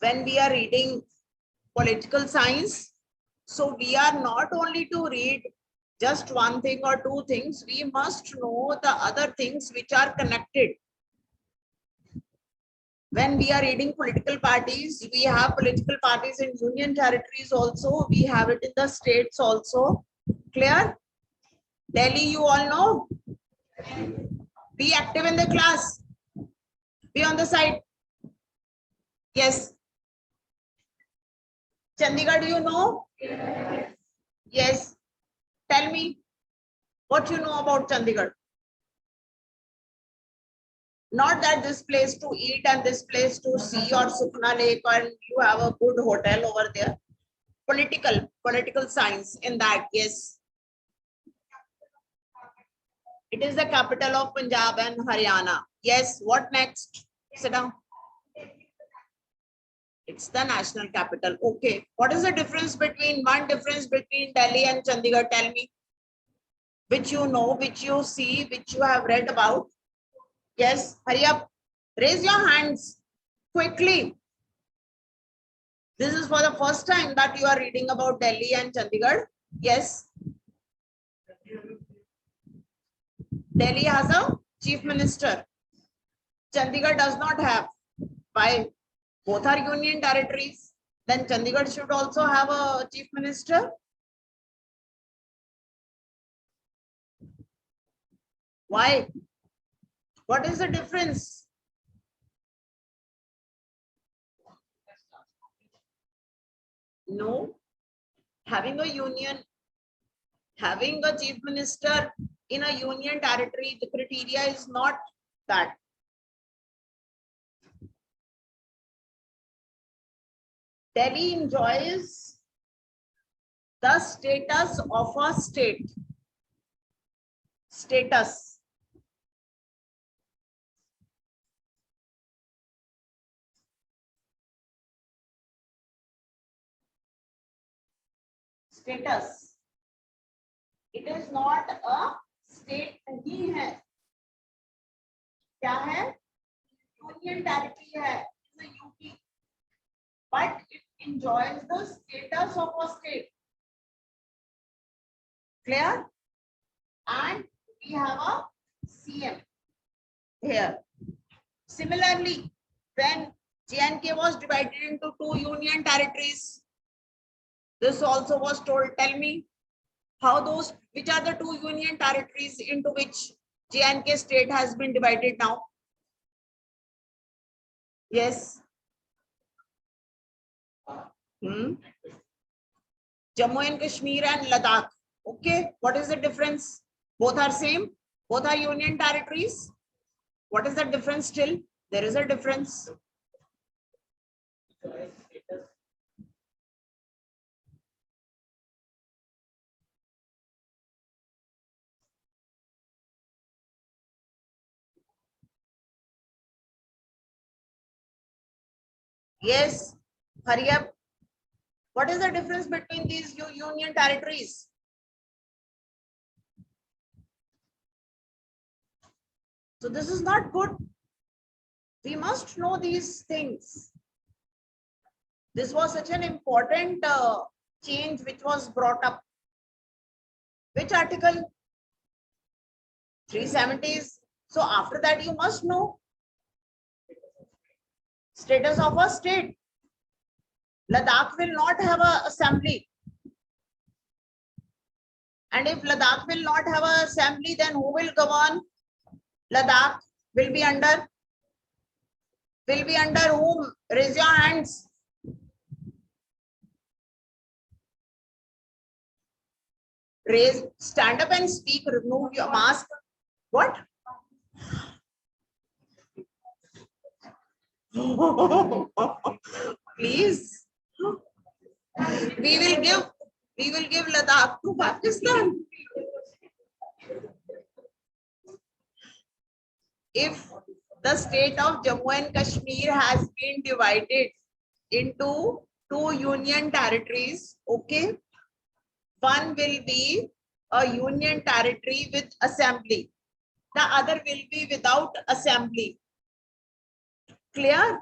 when we are reading political science, so we are not only to read just one thing or two things, we must know the other things which are connected. When we are reading political parties, we have political parties in union territories also, we have it in the states also. Clear? Delhi, you all know. Be active in the class. Be on the side. Yes. Chandigarh, do you know? Yes. Tell me what you know about Chandigarh. Not that this place to eat and this place to see or Sukhna Lake and you have a good hotel over there. Political science in that, yes. It is the capital of Punjab and Haryana. Yes, what next? Sit down. It's the national capital. Okay. What is the difference between Delhi and Chandigarh? Tell me. Which you know, which you see, which you have read about. Yes, hurry up. Raise your hands quickly. This is for the first time that you are reading about Delhi and Chandigarh. Yes. Delhi has a chief minister. Chandigarh does not have. Why? Both are union territories. Then Chandigarh should also have a chief minister. Why? What is the difference? No. Having a union, having a chief minister in a union territory, the criteria is not that. Delhi enjoys the status of a state. Status. Status. It is not a state नहीं है. क्या है? Union territory है. It's a UT. But it enjoys the status of a state. Clear? And we have a CM here. Similarly, when J&K was divided into two union territories, this also was told. Tell me how those, which are the two union territories into which J&K state has been divided now? Yes. Jammu and Kashmir and Ladakh. Okay, what is the difference? Both are same. Both are union territories. What is the difference still? There is a difference. Yes, hurry up. What is the difference between these union territories? So this is not good. We must know these things. This was such an important change which was brought up. Which article? 370s. So after that you must know status of a state. Ladakh will not have an assembly. And if Ladakh will not have an assembly, then who will govern? Ladakh will be under whom? Raise your hands. Raise, stand up and speak, remove your mask. What? Please. We will give Ladakh to Pakistan. If the state of Jammu and Kashmir has been divided into two union territories, okay, one will be a union territory with assembly, the other will be without assembly. Clear?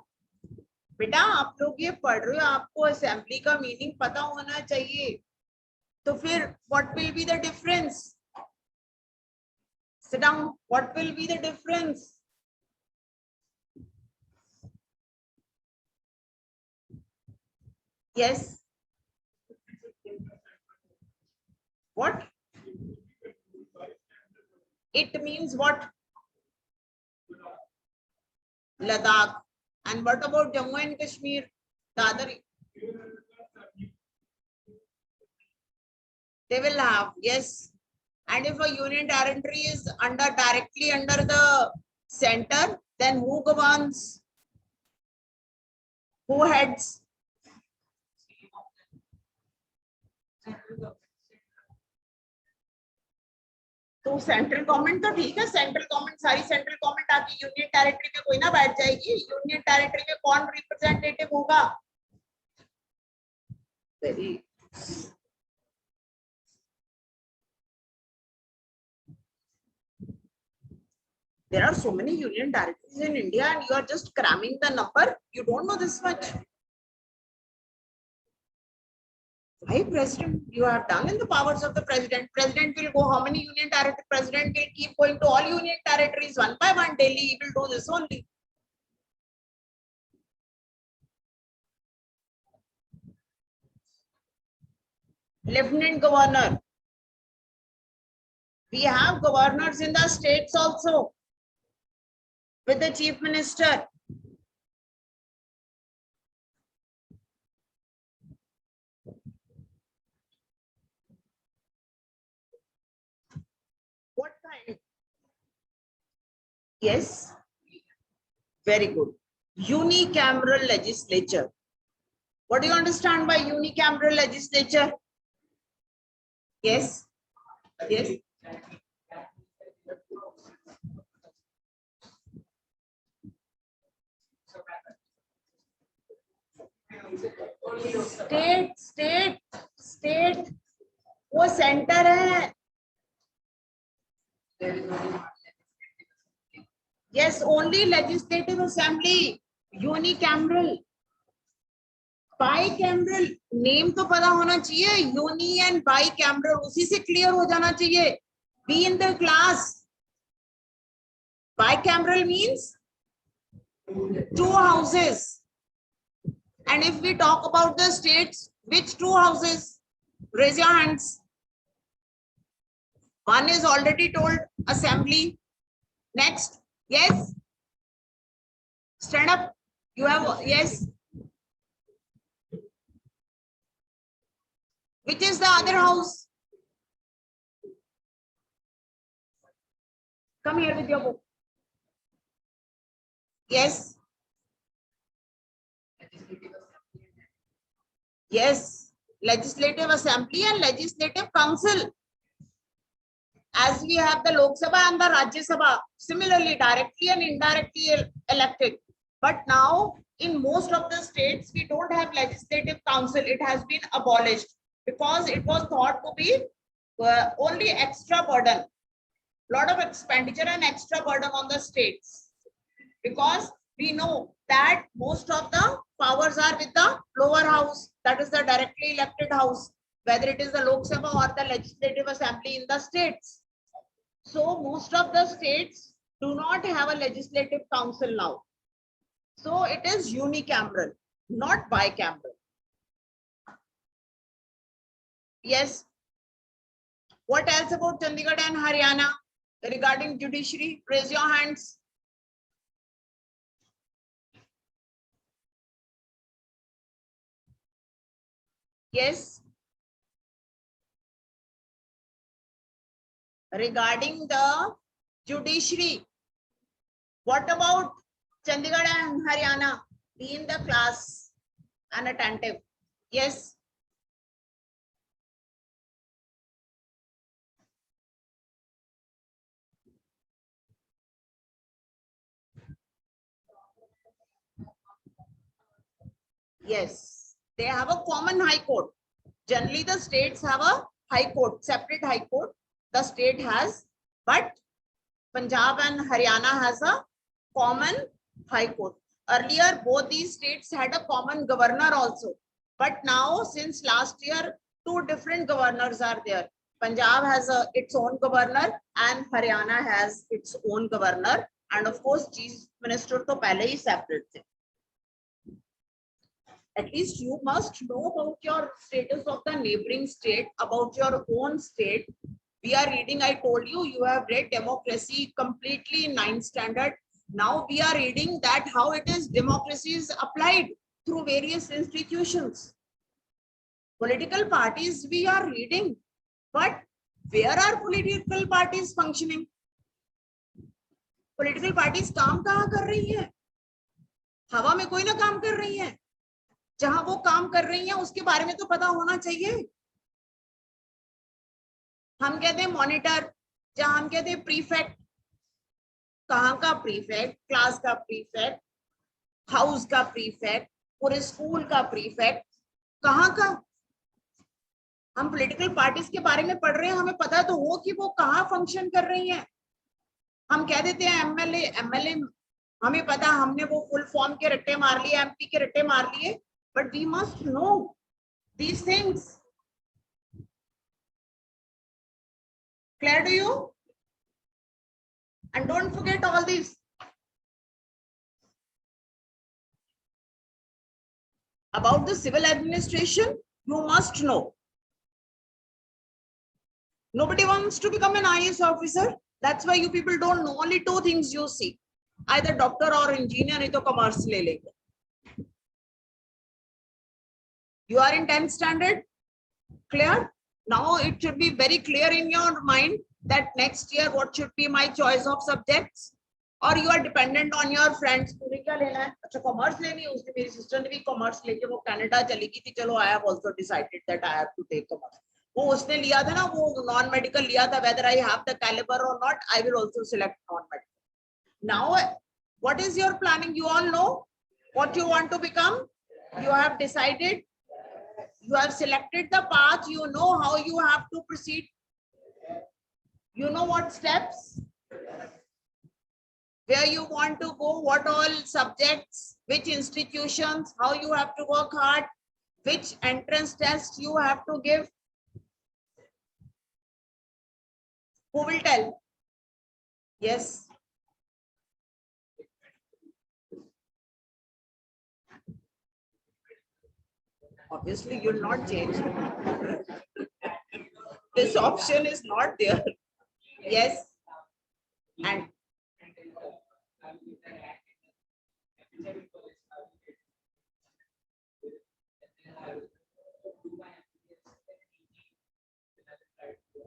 बेटा आप लोग ये पढ़ रहे हो, आपको assembly का meaning पता होना चाहिए, तो फिर what will be the difference? Sit down, what will be the difference? Yes, what it means? What? Ladakh. And what about Jammu and Kashmir? The other, they will have, yes. And if a union territory is directly under the center, then who governs? Who heads? तो central government तो ठीक है, central government, सारी central government आके union territory में कोई ना बैठ जाएगी। यूनियन टेरिटरी में कौन रिप्रेजेंटेटिव होगा? Very, there are so many union territories in India and you are just cramming the number. You don't know this much. Why president? You have done in the powers of the president. President will go how many union territories? President will keep going to all union territories one by one daily. He will do this only. Lieutenant governor. We have governors in the states also with the chief minister. What kind? Yes, very good. Unicameral legislature. What do you understand by unicameral legislature? Yes, yes. State वो centre है। Yes, only legislative assembly. Unicameral, bicameral, name तो पता होना चाहिए। Uni and bicameral, उसी से clear हो जाना चाहिए। Be in the class. Bicameral means 2 houses. And if we talk about the states, which 2 houses? Raise your hands. One is already told, assembly. Next, yes. Stand up. You have, yes. Which is the other house? Come here with your book. Yes. Yes. Legislative Assembly and Legislative Council. As we have the Lok Sabha and the Rajya Sabha, similarly directly and indirectly elected. But now in most of the states, we don't have Legislative Council. It has been abolished because it was thought to be only extra burden, lot of expenditure and extra burden on the states. Because we know that most of the powers are with the lower house, that is the directly elected house, whether it is the Lok Sabha or the Legislative Assembly in the states. So most of the states do not have a legislative council now. So it is unicameral, not bicameral. Yes. What else about Chandigarh and Haryana regarding judiciary? Raise your hands. Yes. Regarding the judiciary, what about Chandigarh and Haryana? Be in the class and attentive. Yes. Yes, they have a common high court. Generally, the states have a high court, separate high court. The state has, but Punjab and Haryana has a common high court. Earlier, both these states had a common governor also. But now, since last year, two different governors are there. Punjab has its own governor and Haryana has its own governor. And of course, chief minister to pehle hi separate the. At least you must know about your status of the neighboring state, about your own state. We are reading, I told you, you have read democracy completely in 9th standard. Now we are reading that how it is democracy is applied through various institutions. Political parties we are reading, but where are political parties functioning? Political parties काम कहाँ कर रही है? हवा में कोई ना काम कर रही है. जहां वो काम कर रही हैं उसके बारे में तो पता होना चाहिए. हम कहते हैं मॉनिटर, जहां हम कहते हैं प्रीफेक्ट. कहाँ का प्रीफेक्ट? क्लास का प्रीफेक्ट, हाउस का प्रीफेक्ट, पूरे स्कूल का प्रीफेक्ट. कहाँ का? हम पॉलिटिकल पार्टीज के बारे में पढ़ रहे हैं, हमें पता तो हो कि वो कहाँ फंक्शन कर रही हैं. हम कह देते हैं एमएलए एमएलए, हमें पता, हमने वो फुल फॉर्म के रट्टे मार लिए, एमपी के रट्टे मार लिए. But we must know these things. Clear to you? And don't forget all these. About the civil administration, you must know. Nobody wants to become an IAS officer. That's why you people don't know. Only two things you see. Either doctor or engineer, नहीं तो commerce ले लेंगे. You are in 10th standard, clear? Now it should be very clear in your mind that next year what should be my choice of subjects, or you are dependent on your friends. पूरे क्या लेना है? अच्छा commerce लेनी है. उसने मेरी sister ने भी commerce लेके वो Canada चली गई थी. चलो I have also decided that I have to take commerce. वो उसने लिया था ना, वो non medical लिया था. Whether I have the caliber or not, I will also select non medical. Now what is your planning? You all know what you want to become. You have decided. You have selected the path, you know how you have to proceed. You know what steps, where you want to go, what all subjects, which institutions, how you have to work hard, which entrance test you have to give. Who will tell? Yes. Obviously, you'll not change. This option is not there. Yes. And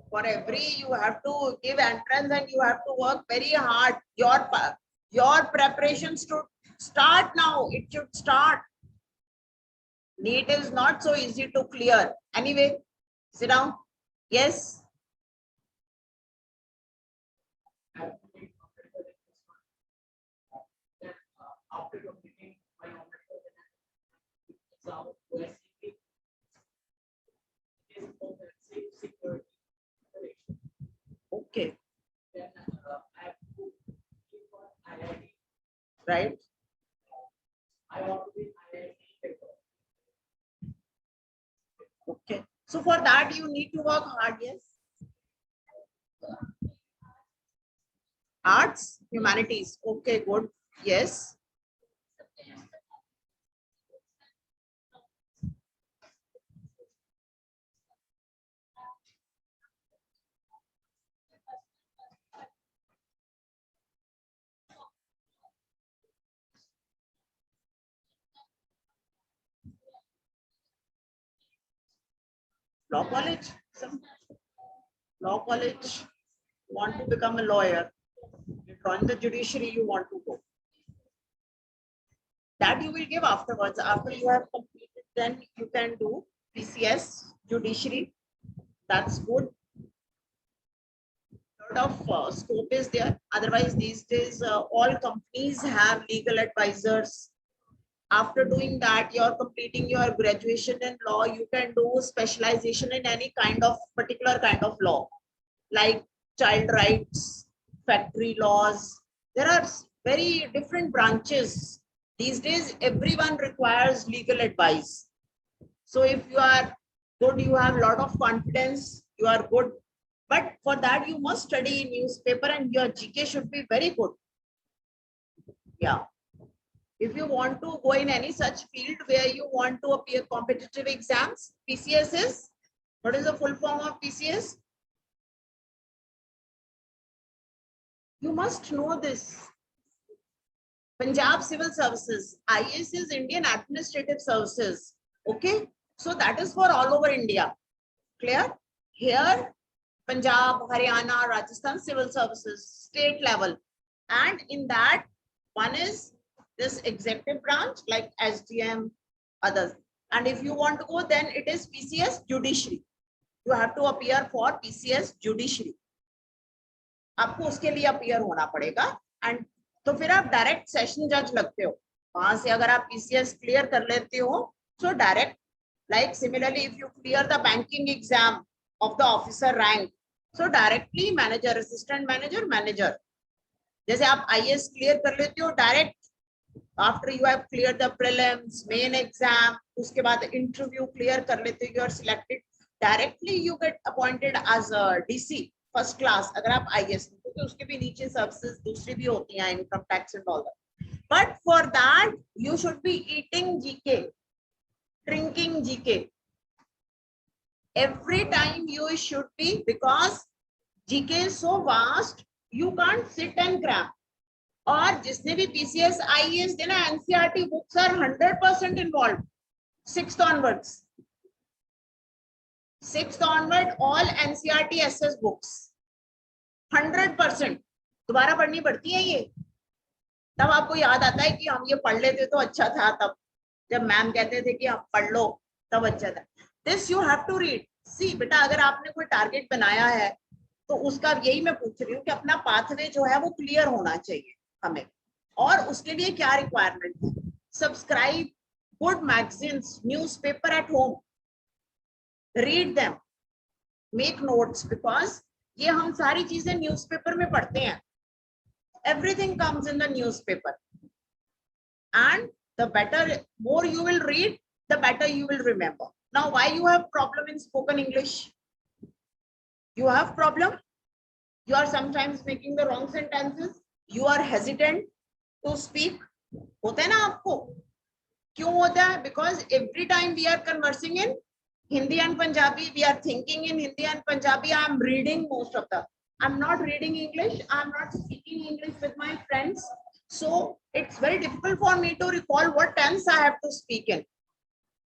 for every, you have to give entrance and you have to work very hard. Your preparations to start now. It should start. NEET is not so easy to clear. Anyway, sit down. Yes. Okay. Right. Okay. So for that, you need to work hard, yes. Arts, humanities. Okay, good. Yes. Law college. Law college. Want to become a lawyer. You join the judiciary, you want to go. That you will give afterwards. After you have completed, then you can do PCS, judiciary. That's good. Of scope is there. Otherwise, these days, all companies have legal advisors. After doing that, you're completing your graduation in law, you can do specialization in any kind of particular kind of law, like child rights, factory laws. There are very different branches These days, everyone requires legal advice. So if you are good, you have a lot of confidence, you are good. But for that, you must study newspaper and your GK should be very good. Yeah. If you want to go in any such field where you want to appear competitive exams, PCS is, what is the full form of PCS? You must know this. Punjab Civil Services, IAS is Indian Administrative Services. Okay, so that is for all over India. Clear? Here, Punjab, Haryana, Rajasthan Civil Services, state level. And in that, one is this executive branch like SDM, others. And if you want to go, then it is PCS Judiciary. You have to appear for PCS Judiciary. आपको उसके लिए appear होना पड़ेगा and तो फिर आप direct session जज लगते हो वहां से अगर आप पीसीएस क्लियर कर लेते हो so direct like similarly if you clear the banking exam of the officer rank so directly manager assistant manager manager जैसे आप आईएएस क्लियर कर लेते हो direct after you have clear the prelims main exam उसके बाद interview clear कर लेते हो you are selected directly you get appointed as a DC first class अगर आप आईएएस क्योंकि उसके भी नीचे सर्विसेज दूसरी भी होती हैं income tax and all that but for that you should be eating GK drinking GK every time you should be because GK is so vast you can't sit and cram और जिसने भी PCS IAS देना NCERT books are 100% involved 6th onwards 6th onward all NCERT SS books 100% दोबारा पढ़नी पड़ती है ये तब आपको याद आता है कि हम ये पढ़ लेते तो अच्छा था तब जब मैम कहते थे कि आप पढ़ लो तब अच्छा था this you have to read see बेटा अगर आपने कोई टारगेट बनाया है तो उसका यही मैं पूछ रही हूँ कि अपना पाथवे जो है वो क्लियर होना चाहिए हमें और उसके लिए क्या रिक्वायरमेंट है subscribe good magazines newspaper at home read them make notes because ये हम सारी चीजें न्यूज़पेपर में पढ़ते हैं everything comes in the newspaper and the better more you will read the better you will remember now why you have problem in spoken English you have problem you are sometimes making the wrong sentences you are hesitant to speak होता है ना आपको क्यों होता है because every time we are conversing in Hindi and Punjabi we are thinking in Hindi and Punjabi I am reading most of the I'm not reading English. I'm not speaking English with my friends. So it's very difficult for me to recall what tense I have to speak in.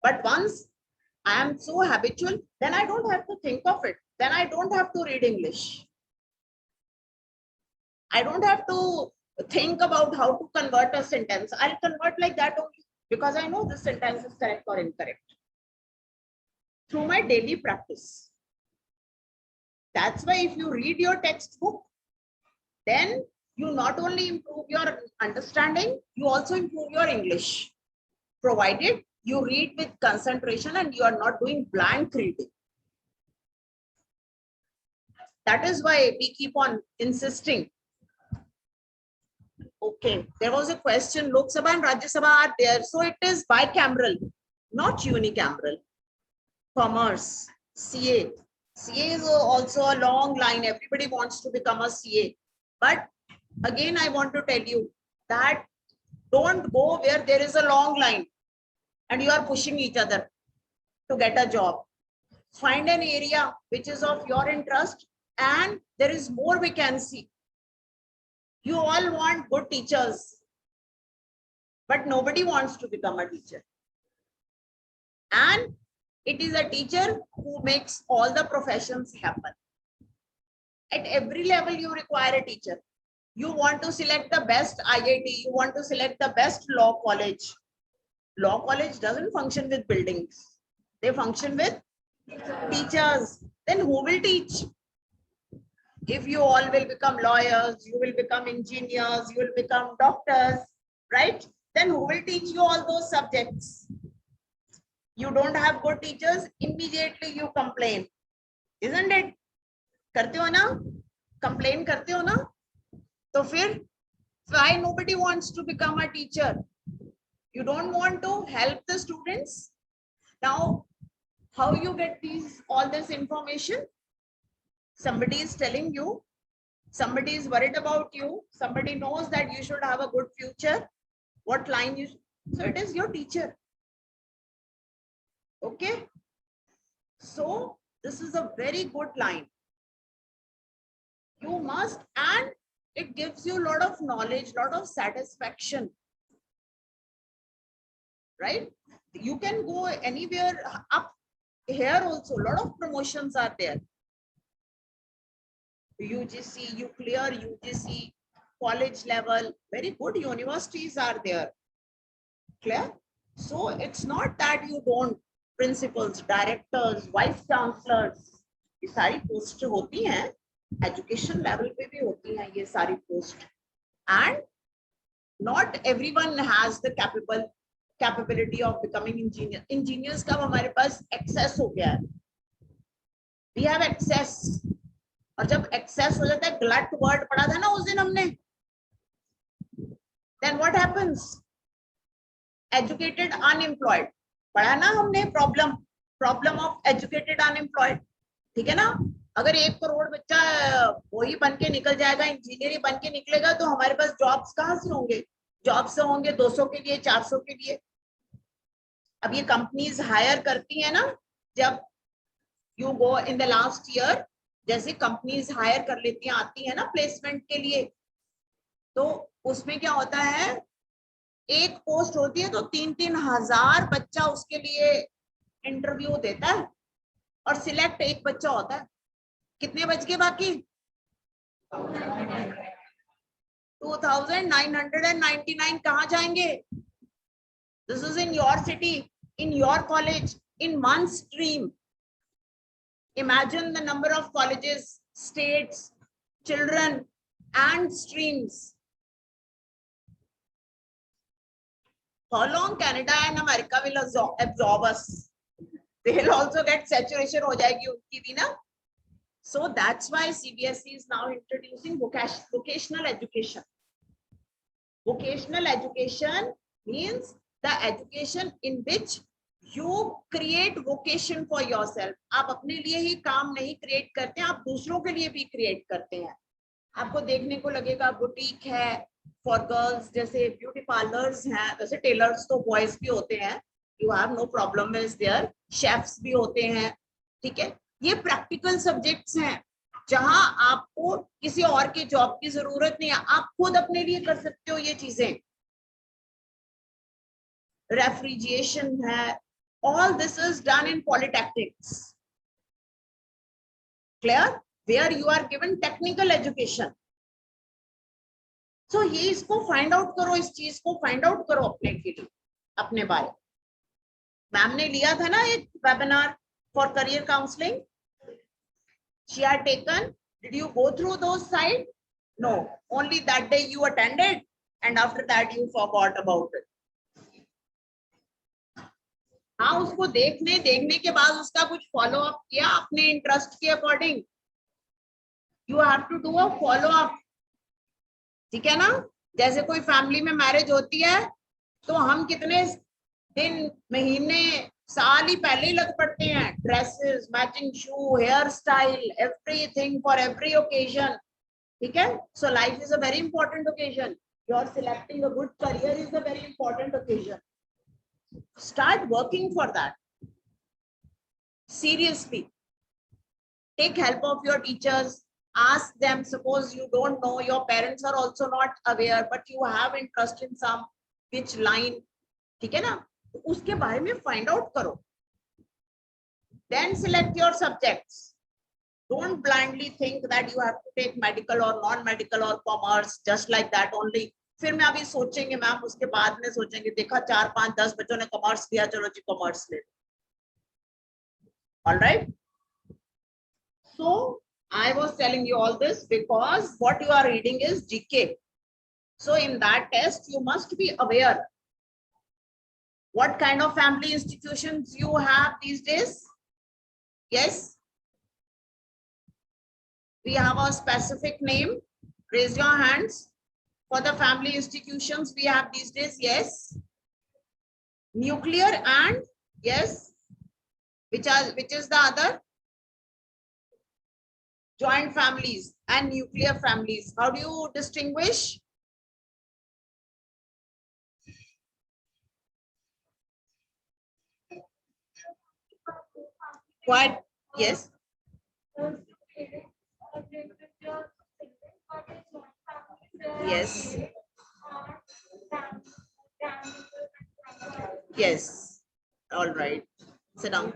But once I am so habitual, then I don't have to think of it. Then I don't have to read English. I don't have to think about how to convert a sentence. I'll convert like that only because I know this sentence is correct or incorrect. Through my daily practice. That's why if you read your textbook, then you not only improve your understanding, you also improve your English, provided you read with concentration and you are not doing blank reading. That is why we keep on insisting. Okay, there was a question, Lok Sabha and Rajya Sabha are there, so it is bicameral, not unicameral. Commerce, CA. CA is also a long line. Everybody wants to become a CA. But again, I want to tell you that don't go where there is a long line and you are pushing each other to get a job. Find an area which is of your interest and there is more vacancy. You all want good teachers, but nobody wants to become a teacher. And it is a teacher who makes all the professions happen. At every level, you require a teacher. You want to select the best IIT. You want to select the best law college. Law college doesn't function with buildings. They function with teachers. Then who will teach? If you all will become lawyers, you will become engineers, you will become doctors, right? Then who will teach you all those subjects? You don't have good teachers, immediately you complain, isn't it? करते हो ना? Complain करते हो ना? तो फिर why nobody wants to become a teacher? You don't want to help the students. Now, how you get all this information? Somebody is telling you, somebody is worried about you, somebody knows that you should have a good future. What line you, so it is your teacher. Okay, so this is a very good line. You must, and it gives you a lot of knowledge, lot of satisfaction, right? You can go anywhere up. Here also a lot of promotions are there. UGC, you clear UGC, college level, very good universities are there. Clear? So it's not that you don't, principals, directors, vice chancellors, ये सारी post होती हैं, education level पे भी होती हैं ये सारी post. And not everyone has the capability of becoming engineer. Engineers का हमारे पास access हो गया है. We have access. और जब access हो जाता है, glut word पढ़ा था ना उस दिन हमने, then what happens? Educated unemployed पढ़ा ना हमने, problem of educated unemployed. ठीक है ना? अगर 1 करोड़ बच्चा वही बन के निकल जाएगा, इंजीनियर बन के निकलेगा, तो हमारे पास जॉब्स कहाँ से होंगे? जॉब्स होंगे 200 के लिए, 400 के लिए. अब ये कंपनीज हायर करती है ना, जब you go in the last year, जैसे कंपनीज हायर कर लेती हैं, आती है ना प्लेसमेंट के लिए, तो उसमें क्या होता है, एक पोस्ट होती है तो 3-3 हजार बच्चा उसके लिए इंटरव्यू देता है और सिलेक्ट एक बच्चा होता है. कितने बच गए बाकी? 2999 कहाँ जाएंगे? This is in your city, in your college, in one stream. Imagine the number of colleges, states, children, and streams. How long Canada and America will absorb us? They will also get saturation हो जाएगी उनकी भी ना. So that's why CBSE is now introducing vocational education. Vocational education means the education in which you create vocation for yourself. आप अपने लिए ही काम नहीं create करते हैं, आप दूसरों के लिए भी create करते हैं. आपको देखने को लगेगा बुटीक है for girls, जैसे ब्यूटी पार्लर्स हैं, वैसे टेलर्स तो बॉयज भी होते हैं, you have no problem is there, chefs भी होते हैं. ठीक है, ये प्रैक्टिकल सब्जेक्ट्स हैं जहां आपको किसी और की जॉब की जरूरत नहीं है, आप खुद अपने लिए कर सकते हो ये चीजें. रेफ्रिजरेशन है, all this is done in polytechnics. Clear? Where you are given technical education. So ये इसको फाइंड आउट करो, इस चीज को फाइंड आउट करो अपने के लिए, अपने बारे. मैम ने लिया था ना एक webinar for career counselling. She had taken. Did you go through those sites? No. Only that day you attended, and after that you forgot about it. हाँ, उसको देखने के बाद उसका कुछ फॉलो अप किया अपने इंटरेस्ट के according. You have to do a follow up. ठीक है ना? जैसे कोई फैमिली में मैरिज होती है तो हम कितने दिन, महीने, साल ही पहले ही लग पड़ते हैं. Dresses, matching shoe, hair style, everything for every occasion. ठीक है? So life is a very important occasion. Your selecting a good career is a very important occasion. Start working for that. Seriously. Take help of your teachers. Ask them. Suppose you don't know, your parents are also not aware, but you have interest in some which line. ठीक है ना? उसके बारे में find out करो. Then select your subjects. Don't blindly think that you have to take medical or non-medical or commerce just like that only. फिर मैं अभी सोचेंगे मैम, उसके बाद में सोचेंगे, देखा 4, 5, 10 बच्चों ने कॉमर्स लिया, चलो जी कॉमर्स ले. All right. So I was telling you all this because what you are reading is GK. So in that test you must be aware what kind of family institutions you have these days. Yes, we have a specific name. Raise your hands. For the family institutions we have these days. Yes. Nuclear and yes, which is the other? Joint families and nuclear families. How do you distinguish? What? Yes. Yes. Yes. All right. Sit down.